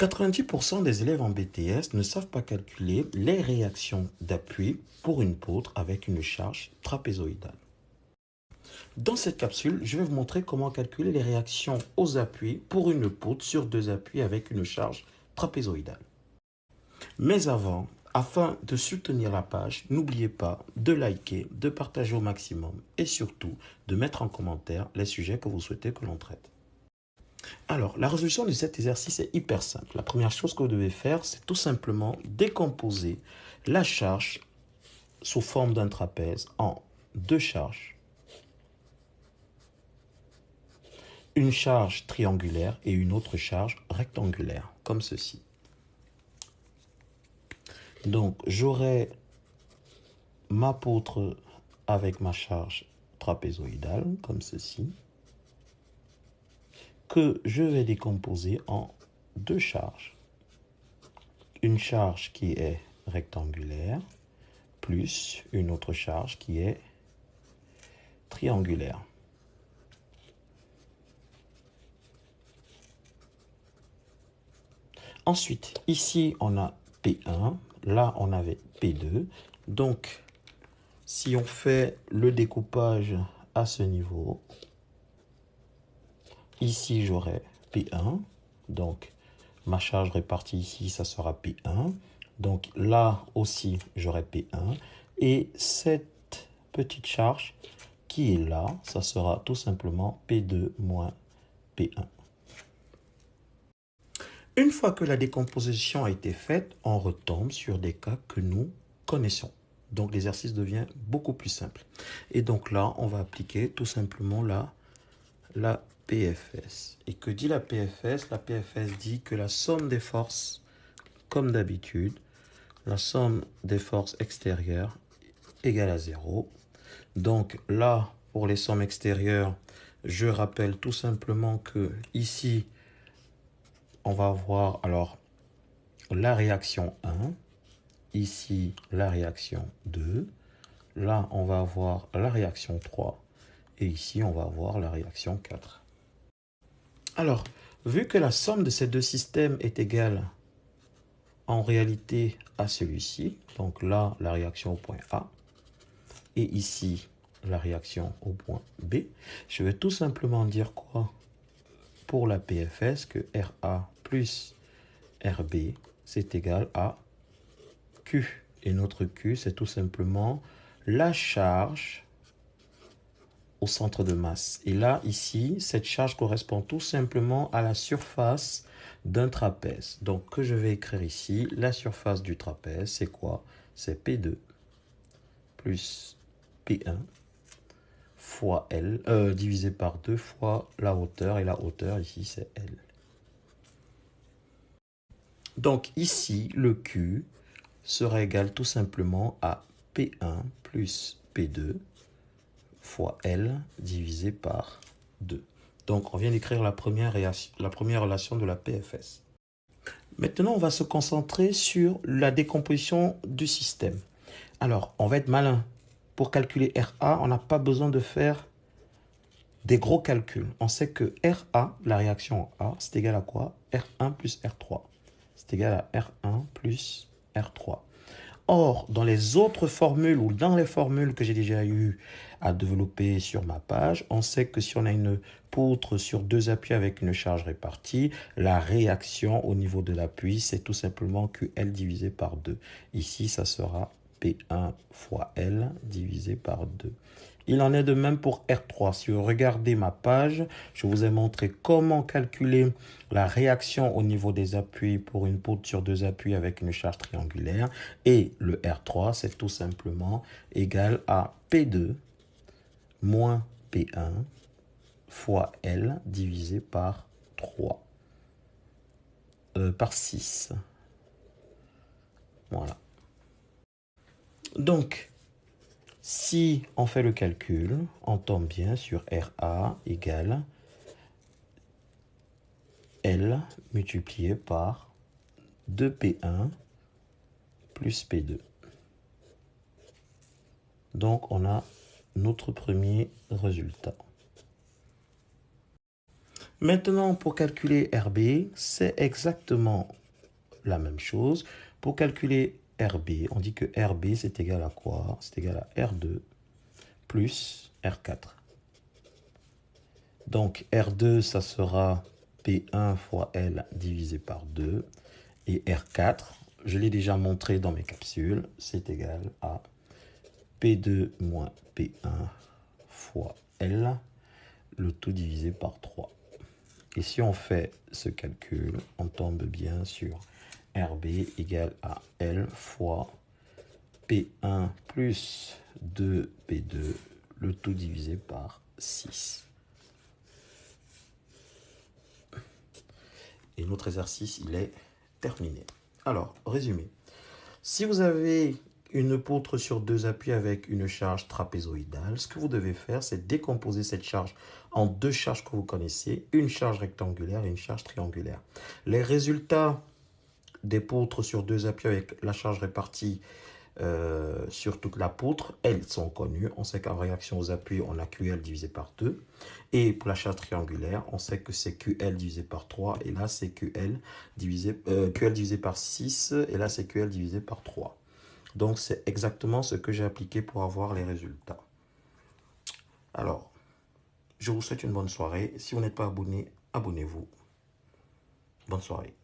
90% des élèves en BTS ne savent pas calculer les réactions d'appui pour une poutre avec une charge trapézoïdale. Dans cette capsule, je vais vous montrer comment calculer les réactions aux appuis pour une poutre sur deux appuis avec une charge trapézoïdale. Mais avant, afin de soutenir la page, n'oubliez pas de liker, de partager au maximum et surtout de mettre en commentaire les sujets que vous souhaitez que l'on traite. Alors, la résolution de cet exercice est hyper simple. La première chose que vous devez faire, c'est tout simplement décomposer la charge sous forme d'un trapèze en deux charges. Une charge triangulaire et une autre charge rectangulaire, comme ceci. Donc, j'aurai ma poutre avec ma charge trapézoïdale, comme ceci, que je vais décomposer en deux charges. Une charge qui est rectangulaire, plus une autre charge qui est triangulaire. Ensuite, ici, on a P1, là, on avait P2. Donc, si on fait le découpage à ce niveau, ici, j'aurai P1. Donc, ma charge répartie ici, ça sera P1. Donc, là aussi, j'aurai P1. Et cette petite charge qui est là, ça sera tout simplement P2 moins P1. Une fois que la décomposition a été faite, on retombe sur des cas que nous connaissons. Donc l'exercice devient beaucoup plus simple. Et donc là, on va appliquer tout simplement la PFS. Et que dit la PFS? La PFS dit que la somme des forces, comme d'habitude, la somme des forces extérieures égale à 0. Donc là, pour les sommes extérieures, je rappelle tout simplement que ici, on va avoir alors la réaction 1, ici la réaction 2, là on va avoir la réaction 3 et ici on va avoir la réaction 4. Alors, vu que la somme de ces deux systèmes est égale en réalité à celui-ci, donc là la réaction au point A et ici la réaction au point B, je vais tout simplement dire quoi pour la PFS? Que RA plus RB c'est égal à Q. Et notre Q, c'est tout simplement la charge au centre de masse. Et là, ici, cette charge correspond tout simplement à la surface d'un trapèze. Donc, que je vais écrire ici, la surface du trapèze, c'est quoi? C'est P2 plus P1 fois L, divisé par 2 fois la hauteur. Et la hauteur, ici, c'est L. Donc, ici, le Q sera égal tout simplement à P1 plus P2 fois L divisé par 2. Donc, on vient d'écrire la première relation de la PFS. Maintenant, on va se concentrer sur la décomposition du système. Alors, on va être malin. Pour calculer RA, on n'a pas besoin de faire des gros calculs. On sait que RA, la réaction A, c'est égal à quoi? R1 plus R3. C'est égal à R1 plus R3. Or, dans les autres formules ou dans les formules que j'ai déjà eu à développer sur ma page, on sait que si on a une poutre sur deux appuis avec une charge répartie, la réaction au niveau de l'appui, c'est tout simplement QL divisé par 2. Ici, ça sera P1 fois L divisé par 2. Il en est de même pour R3. Si vous regardez ma page, je vous ai montré comment calculer la réaction au niveau des appuis pour une poutre sur deux appuis avec une charge triangulaire. Et le R3, c'est tout simplement égal à P2 moins P1 fois L divisé par 3. Par 6. Voilà. Donc, si on fait le calcul, on tombe bien sur RA égale L multiplié par 2P1 plus P2. Donc, on a notre premier résultat. Maintenant, pour calculer RB, c'est exactement la même chose. Pour calculer RB, on dit que RB, c'est égal à quoi? C'est égal à R2 plus R4. Donc, R2, ça sera P1 fois L divisé par 2. Et R4, je l'ai déjà montré dans mes capsules, c'est égal à P2 moins P1 fois L, le tout divisé par 3. Et si on fait ce calcul, on tombe bien sur RB égale à L fois P1 plus 2P2, le tout divisé par 6. Et notre exercice, il est terminé. Alors, résumé. Si vous avez une poutre sur deux appuis avec une charge trapézoïdale, ce que vous devez faire, c'est décomposer cette charge en deux charges que vous connaissez, une charge rectangulaire et une charge triangulaire. Les résultats des poutres sur deux appuis avec la charge répartie sur toute la poutre, elles sont connues. On sait qu'en réaction aux appuis, on a QL divisé par 2. Et pour la charge triangulaire, on sait que c'est QL divisé par 3. Et là, c'est QL divisé par 6. Et là, c'est QL divisé par 3. Donc, c'est exactement ce que j'ai appliqué pour avoir les résultats. Alors, je vous souhaite une bonne soirée. Si vous n'êtes pas abonné, abonnez-vous. Bonne soirée.